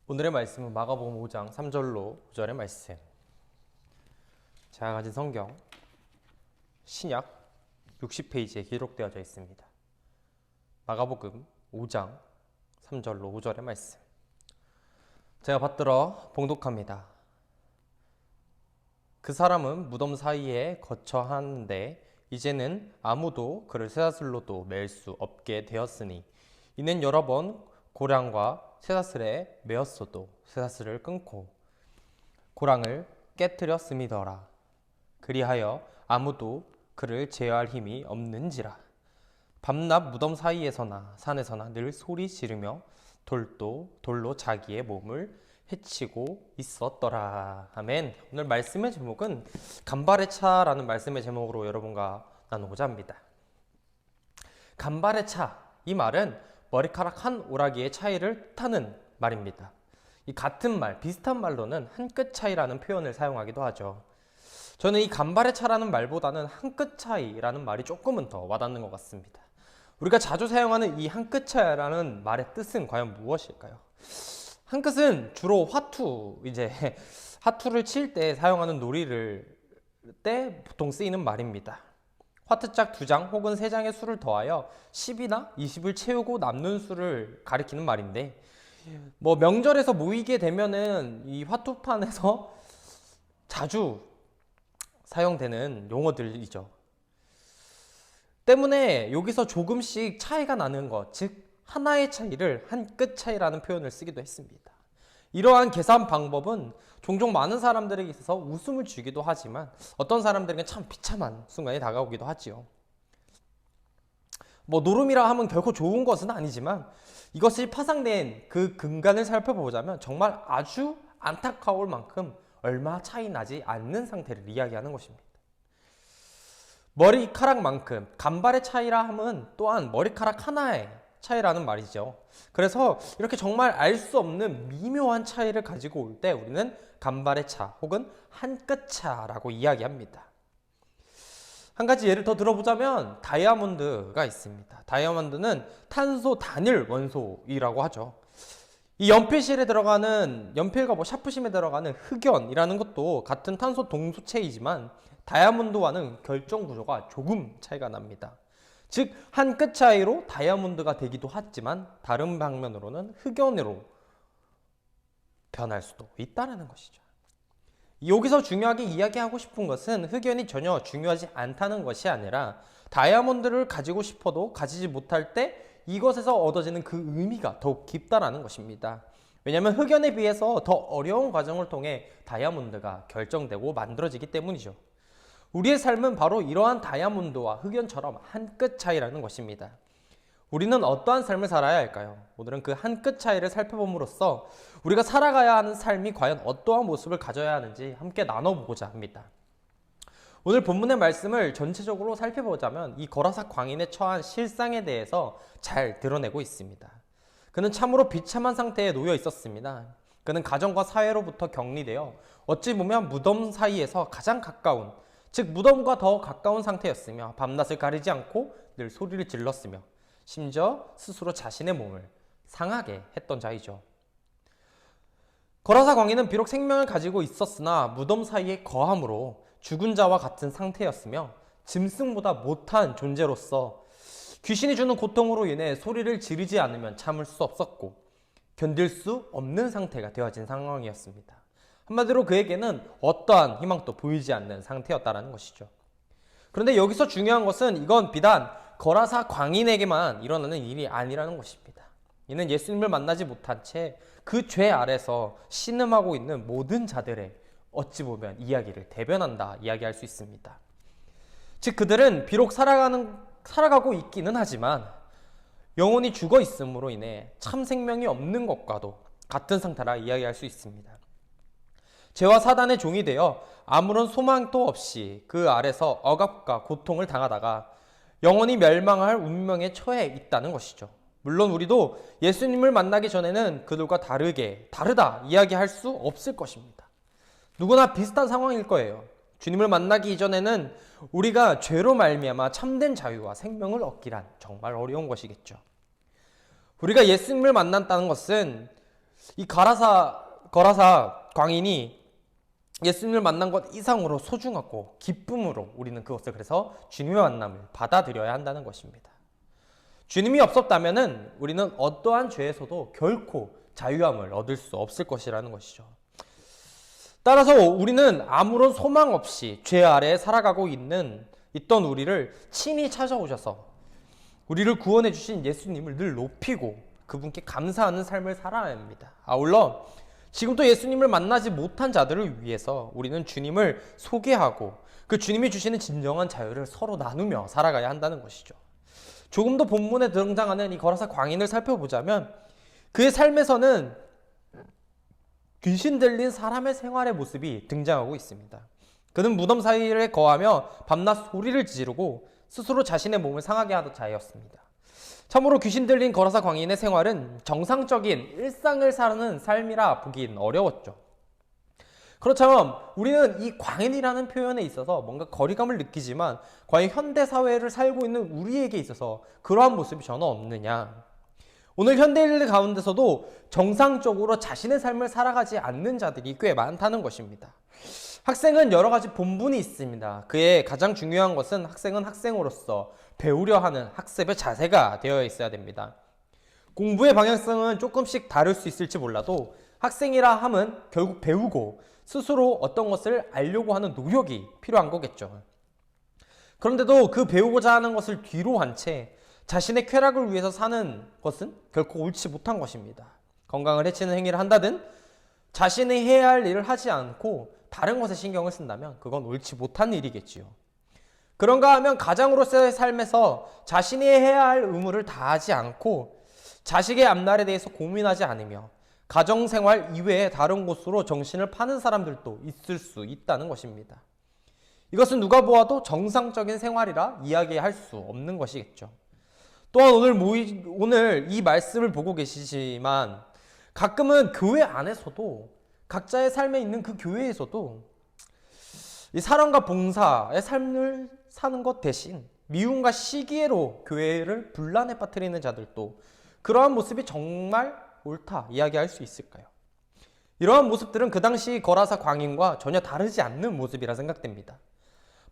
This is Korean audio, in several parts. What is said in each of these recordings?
오늘의 말씀은 마가복음 5장 3절로 5절의 말씀. 제가 가진 성경 신약 60페이지에 기록되어져 있습니다. 마가복음 5장 3절로 5절의 말씀. 제가 받들어 봉독합니다. 그 사람은 무덤 사이에 거처 하는데 이제는 아무도 그를 쇠사슬로도 맬 수 없게 되었으니 이는 여러 번 고랑과 쇠사슬에 매었어도 쇠사슬을 끊고 고랑을 깨뜨렸음이더라. 그리하여 아무도 그를 제어할 힘이 없는지라. 밤낮 무덤 사이에서나 산에서나 늘 소리 지르며 돌로 자기의 몸을 해치고 있었더라. 아멘. 오늘 말씀의 제목은 간발의 차라는 말씀의 제목으로 여러분과 나누고자 합니다. 간발의 차, 이 말은 머리카락 한 오라기의 차이를 뜻하는 말입니다. 이 같은 말, 비슷한 말로는 한 끗 차이라는 표현을 사용하기도 하죠. 저는 이 간발의 차라는 말보다는 한 끗 차이라는 말이 조금은 더 와닿는 것 같습니다. 우리가 자주 사용하는 이 한 끗 차이라는 말의 뜻은 과연 무엇일까요? 한 끗은 주로 화투를 칠 때 사용하는 놀이를 때 보통 쓰이는 말입니다. 화투짝 2장 혹은 3장의 수를 더하여 10이나 20을 채우고 남는 수를 가리키는 말인데, 명절에서 모이게 되면은 이 화투판에서 자주 사용되는 용어들이죠. 때문에 여기서 조금씩 차이가 나는 것, 즉 하나의 차이를 한 끗 차이라는 표현을 쓰기도 했습니다. 이러한 계산 방법은 종종 많은 사람들에게 있어서 웃음을 주기도 하지만 어떤 사람들에게는 참 비참한 순간이 다가오기도 하지요. 노름이라 하면 결코 좋은 것은 아니지만 이것이 파생된 그 근간을 살펴보자면 정말 아주 안타까울 만큼 얼마 차이 나지 않는 상태를 이야기하는 것입니다. 머리카락만큼 간발의 차이라 함은 또한 머리카락 하나의 차이라는 말이죠. 그래서 이렇게 정말 알 수 없는 미묘한 차이를 가지고 올 때 우리는 간발의 차 혹은 한 끗 차라고 이야기합니다. 한 가지 예를 더 들어보자면 다이아몬드가 있습니다. 다이아몬드는 탄소 단일 원소이라고 하죠. 이 연필실에 들어가는 연필과 샤프심에 들어가는 흑연이라는 것도 같은 탄소 동소체이지만 다이아몬드와는 결정 구조가 조금 차이가 납니다. 즉 한 끗 차이로 다이아몬드가 되기도 하지만 다른 방면으로는 흑연으로 변할 수도 있다는 것이죠. 여기서 중요하게 이야기하고 싶은 것은 흑연이 전혀 중요하지 않다는 것이 아니라 다이아몬드를 가지고 싶어도 가지지 못할 때 이것에서 얻어지는 그 의미가 더욱 깊다라는 것입니다. 왜냐하면 흑연에 비해서 더 어려운 과정을 통해 다이아몬드가 결정되고 만들어지기 때문이죠. 우리의 삶은 바로 이러한 다이아몬드와 흑연처럼 한 끗 차이라는 것입니다. 우리는 어떠한 삶을 살아야 할까요? 오늘은 그 한 끗 차이를 살펴봄으로써 우리가 살아가야 하는 삶이 과연 어떠한 모습을 가져야 하는지 함께 나눠보고자 합니다. 오늘 본문의 말씀을 전체적으로 살펴보자면 이 거라사 광인의 처한 실상에 대해서 잘 드러내고 있습니다. 그는 참으로 비참한 상태에 놓여 있었습니다. 그는 가정과 사회로부터 격리되어 어찌 보면 무덤 사이에서 가장 가까운, 즉 무덤과 더 가까운 상태였으며 밤낮을 가리지 않고 늘 소리를 질렀으며 심지어 스스로 자신의 몸을 상하게 했던 자이죠. 거라사 광인은 비록 생명을 가지고 있었으나 무덤 사이에 거함으로 죽은 자와 같은 상태였으며 짐승보다 못한 존재로서 귀신이 주는 고통으로 인해 소리를 지르지 않으면 참을 수 없었고 견딜 수 없는 상태가 되어진 상황이었습니다. 한마디로 그에게는 어떠한 희망도 보이지 않는 상태였다는 것이죠. 그런데 여기서 중요한 것은 이건 비단 거라사 광인에게만 일어나는 일이 아니라는 것입니다. 이는 예수님을 만나지 못한 채 그 죄 아래서 신음하고 있는 모든 자들의 어찌 보면 이야기를 대변한다 이야기할 수 있습니다. 즉 그들은 비록 살아가고 있기는 하지만 영혼이 죽어 있음으로 인해 참 생명이 없는 것과도 같은 상태라 이야기할 수 있습니다. 죄와 사단의 종이 되어 아무런 소망도 없이 그 아래서 억압과 고통을 당하다가 영원히 멸망할 운명에 처해 있다는 것이죠. 물론 우리도 예수님을 만나기 전에는 그들과 다르다 이야기할 수 없을 것입니다. 누구나 비슷한 상황일 거예요. 주님을 만나기 이전에는 우리가 죄로 말미암아 참된 자유와 생명을 얻기란 정말 어려운 것이겠죠. 우리가 예수님을 만났다는 것은 이 거라사 광인이 예수님을 만난 것 이상으로 소중하고 기쁨으로 우리는 그것을 그래서 주님의 만남을 받아들여야 한다는 것입니다. 주님이 없었다면은 우리는 어떠한 죄에서도 결코 자유함을 얻을 수 없을 것이라는 것이죠. 따라서 우리는 아무런 소망 없이 죄 아래에 살아가고 있던 우리를 친히 찾아오셔서 우리를 구원해 주신 예수님을 늘 높이고 그분께 감사하는 삶을 살아야 합니다. 아울러 지금도 예수님을 만나지 못한 자들을 위해서 우리는 주님을 소개하고 그 주님이 주시는 진정한 자유를 서로 나누며 살아가야 한다는 것이죠. 조금 더 본문에 등장하는 이 거라사 광인을 살펴보자면 그의 삶에서는 귀신 들린 사람의 생활의 모습이 등장하고 있습니다. 그는 무덤 사이에 거하며 밤낮 소리를 지르고 스스로 자신의 몸을 상하게 하던 자였습니다. 참으로 귀신 들린 거라사 광인의 생활은 정상적인 일상을 사는 삶이라 보긴 어려웠죠. 그렇다면 우리는 이 광인이라는 표현에 있어서 뭔가 거리감을 느끼지만 과연 현대사회를 살고 있는 우리에게 있어서 그러한 모습이 전혀 없느냐? 오늘 현대인들 가운데서도 정상적으로 자신의 삶을 살아가지 않는 자들이 꽤 많다는 것입니다. 학생은 여러 가지 본분이 있습니다. 그의 가장 중요한 것은 학생은 학생으로서 배우려 하는 학습의 자세가 되어 있어야 됩니다. 공부의 방향성은 조금씩 다를 수 있을지 몰라도 학생이라 함은 결국 배우고 스스로 어떤 것을 알려고 하는 노력이 필요한 거겠죠. 그런데도 그 배우고자 하는 것을 뒤로 한 채 자신의 쾌락을 위해서 사는 것은 결코 옳지 못한 것입니다. 건강을 해치는 행위를 한다든 자신이 해야 할 일을 하지 않고 다른 것에 신경을 쓴다면 그건 옳지 못한 일이겠지요. 그런가 하면 가장으로서의 삶에서 자신이 해야 할 의무를 다하지 않고 자식의 앞날에 대해서 고민하지 않으며 가정생활 이외에 다른 곳으로 정신을 파는 사람들도 있을 수 있다는 것입니다. 이것은 누가 보아도 정상적인 생활이라 이야기할 수 없는 것이겠죠. 또한 오늘 이 말씀을 보고 계시지만 가끔은 교회 안에서도 각자의 삶에 있는 그 교회에서도 이 사랑과 봉사의 삶을 사는 것 대신 미움과 시기로 교회를 분란에 빠뜨리는 자들도 그러한 모습이 정말 옳다 이야기할 수 있을까요? 이러한 모습들은 그 당시 거라사 광인과 전혀 다르지 않는 모습이라 생각됩니다.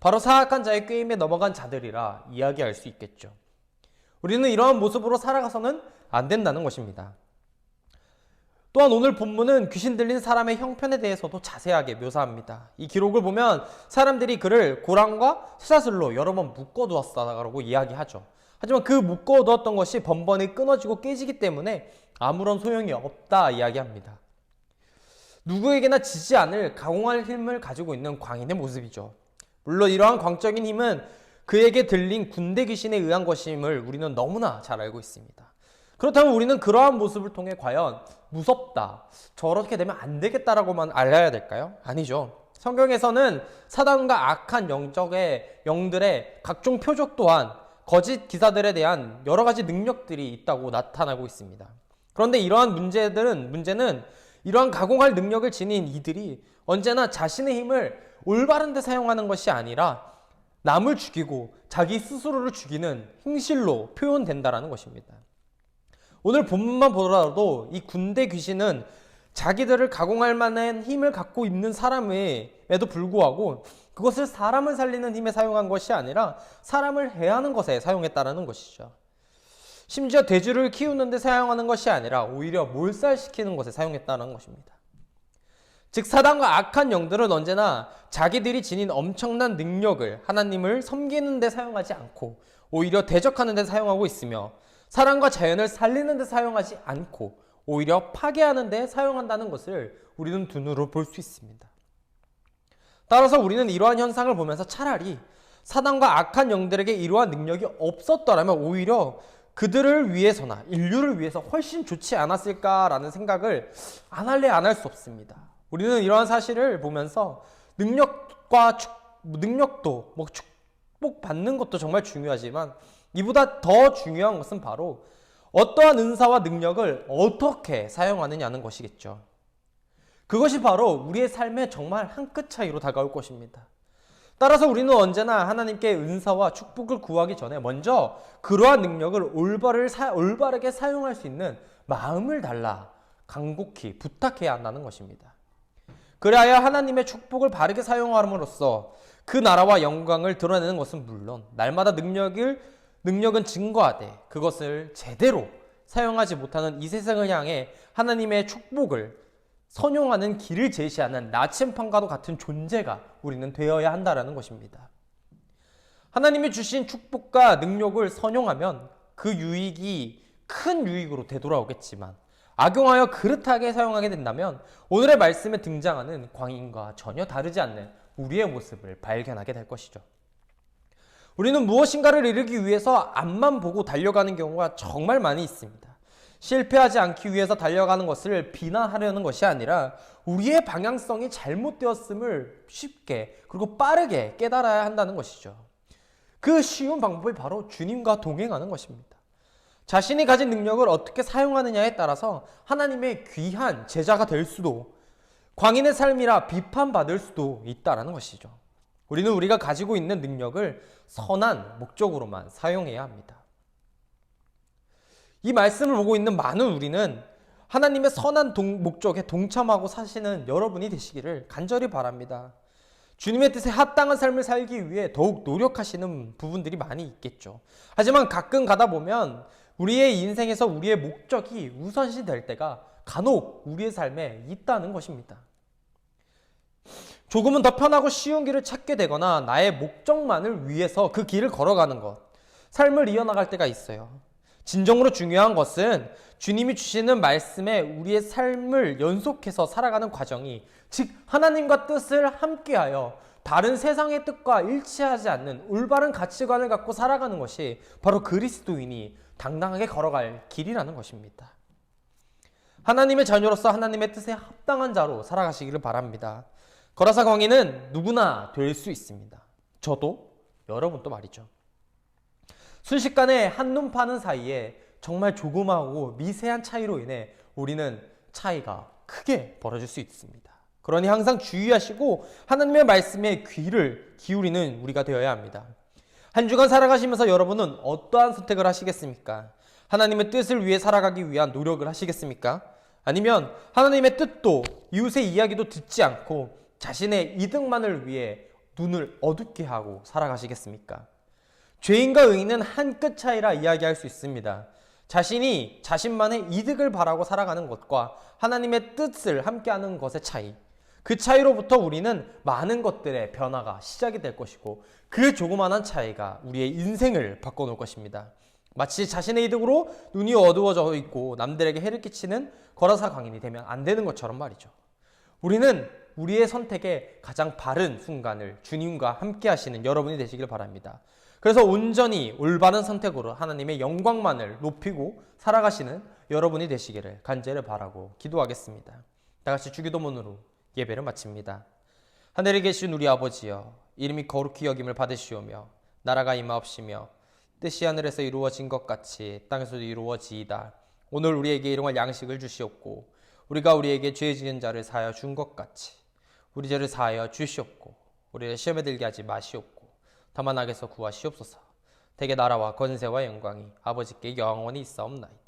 바로 사악한 자의 꾀임에 넘어간 자들이라 이야기할 수 있겠죠. 우리는 이러한 모습으로 살아가서는 안 된다는 것입니다. 또한 오늘 본문은 귀신 들린 사람의 형편에 대해서도 자세하게 묘사합니다. 이 기록을 보면 사람들이 그를 고랑과 쇠사슬로 여러 번 묶어두었다고 이야기하죠. 하지만 그 묶어두었던 것이 번번이 끊어지고 깨지기 때문에 아무런 소용이 없다 이야기합니다. 누구에게나 지지 않을 가공할 힘을 가지고 있는 광인의 모습이죠. 물론 이러한 광적인 힘은 그에게 들린 군대 귀신에 의한 것임을 우리는 너무나 잘 알고 있습니다. 그렇다면 우리는 그러한 모습을 통해 과연 무섭다, 저렇게 되면 안 되겠다라고만 알아야 될까요? 아니죠. 성경에서는 사단과 악한 영들의 각종 표적 또한 거짓 기사들에 대한 여러 가지 능력들이 있다고 나타나고 있습니다. 그런데 이러한 문제는 이러한 가공할 능력을 지닌 이들이 언제나 자신의 힘을 올바른 데 사용하는 것이 아니라 남을 죽이고 자기 스스로를 죽이는 행실로 표현된다는 것입니다. 오늘 본문만 보더라도 이 군대 귀신은 자기들을 가공할 만한 힘을 갖고 있는 사람에도 불구하고 그것을 사람을 살리는 힘에 사용한 것이 아니라 사람을 해하는 것에 사용했다는 것이죠. 심지어 돼지를 키우는 데 사용하는 것이 아니라 오히려 몰살시키는 것에 사용했다는 것입니다. 즉 사단과 악한 영들은 언제나 자기들이 지닌 엄청난 능력을 하나님을 섬기는 데 사용하지 않고 오히려 대적하는 데 사용하고 있으며 사람과 자연을 살리는 데 사용하지 않고 오히려 파괴하는 데 사용한다는 것을 우리는 눈으로 볼 수 있습니다. 따라서 우리는 이러한 현상을 보면서 차라리 사단과 악한 영들에게 이러한 능력이 없었더라면 오히려 그들을 위해서나 인류를 위해서 훨씬 좋지 않았을까라는 생각을 안 할 수 없습니다. 우리는 이러한 사실을 보면서 능력도 축복받는 것도 정말 중요하지만 이보다 더 중요한 것은 바로 어떠한 은사와 능력을 어떻게 사용하느냐는 것이겠죠. 그것이 바로 우리의 삶에 정말 한 끗 차이로 다가올 것입니다. 따라서 우리는 언제나 하나님께 은사와 축복을 구하기 전에 먼저 그러한 능력을 올바르게 사용할 수 있는 마음을 달라 간곡히 부탁해야 한다는 것입니다. 그래야 하나님의 축복을 바르게 사용함으로써 그 나라와 영광을 드러내는 것은 물론 날마다 능력은 증거하되 그것을 제대로 사용하지 못하는 이 세상을 향해 하나님의 축복을 선용하는 길을 제시하는 나침판과도 같은 존재가 우리는 되어야 한다는 것입니다. 하나님이 주신 축복과 능력을 선용하면 그 유익이 큰 유익으로 되돌아오겠지만 악용하여 그릇하게 사용하게 된다면 오늘의 말씀에 등장하는 광인과 전혀 다르지 않는 우리의 모습을 발견하게 될 것이죠. 우리는 무엇인가를 이루기 위해서 앞만 보고 달려가는 경우가 정말 많이 있습니다. 실패하지 않기 위해서 달려가는 것을 비난하려는 것이 아니라 우리의 방향성이 잘못되었음을 쉽게 그리고 빠르게 깨달아야 한다는 것이죠. 그 쉬운 방법이 바로 주님과 동행하는 것입니다. 자신이 가진 능력을 어떻게 사용하느냐에 따라서 하나님의 귀한 제자가 될 수도 광인의 삶이라 비판받을 수도 있다는 것이죠. 우리는 우리가 가지고 있는 능력을 선한 목적으로만 사용해야 합니다. 이 말씀을 보고 있는 많은 우리는 하나님의 선한 목적에 동참하고 사시는 여러분이 되시기를 간절히 바랍니다. 주님의 뜻에 합당한 삶을 살기 위해 더욱 노력하시는 부분들이 많이 있겠죠. 하지만 가끔 가다 보면 우리의 인생에서 우리의 목적이 우선시 될 때가 간혹 우리의 삶에 있다는 것입니다. 조금은 더 편하고 쉬운 길을 찾게 되거나 나의 목적만을 위해서 그 길을 걸어가는 것, 삶을 이어나갈 때가 있어요. 진정으로 중요한 것은 주님이 주시는 말씀에 우리의 삶을 연속해서 살아가는 과정이 즉 하나님과 뜻을 함께하여 다른 세상의 뜻과 일치하지 않는 올바른 가치관을 갖고 살아가는 것이 바로 그리스도인이 당당하게 걸어갈 길이라는 것입니다. 하나님의 자녀로서 하나님의 뜻에 합당한 자로 살아가시기를 바랍니다. 거라사 광인은 누구나 될 수 있습니다. 저도 여러분도 말이죠. 순식간에 한눈 파는 사이에 정말 조그마하고 미세한 차이로 인해 우리는 차이가 크게 벌어질 수 있습니다. 그러니 항상 주의하시고 하나님의 말씀에 귀를 기울이는 우리가 되어야 합니다. 한 주간 살아가시면서 여러분은 어떠한 선택을 하시겠습니까? 하나님의 뜻을 위해 살아가기 위한 노력을 하시겠습니까? 아니면 하나님의 뜻도 이웃의 이야기도 듣지 않고 자신의 이득만을 위해 눈을 어둡게 하고 살아가시겠습니까? 죄인과 의인은 한 끗 차이라 이야기할 수 있습니다. 자신이 자신만의 이득을 바라고 살아가는 것과 하나님의 뜻을 함께하는 것의 차이, 그 차이로부터 우리는 많은 것들의 변화가 시작이 될 것이고 그 조그마한 차이가 우리의 인생을 바꿔놓을 것입니다. 마치 자신의 이득으로 눈이 어두워져 있고 남들에게 해를 끼치는 거라사 광인이 되면 안 되는 것처럼 말이죠. 우리는 우리의 선택의 가장 바른 순간을 주님과 함께 하시는 여러분이 되시길 바랍니다. 그래서 온전히 올바른 선택으로 하나님의 영광만을 높이고 살아가시는 여러분이 되시기를 간절히 바라고 기도하겠습니다. 다 같이 주기도문으로 예배를 마칩니다. 하늘에 계신 우리 아버지여, 이름이 거룩히 여김을 받으시오며 나라가 임하옵시며 뜻이 하늘에서 이루어진 것 같이 땅에서도 이루어지이다. 오늘 우리에게 일용할 양식을 주시옵고 우리가 우리에게 죄 지은 자를 사하여 준 것 같이 우리 죄를 사하여 주시옵고 우리를 시험에 들게 하지 마시옵고 다만 악에서 구하시옵소서. 대개 나라와 권세와 영광이 아버지께 영원히 있사옵나이다.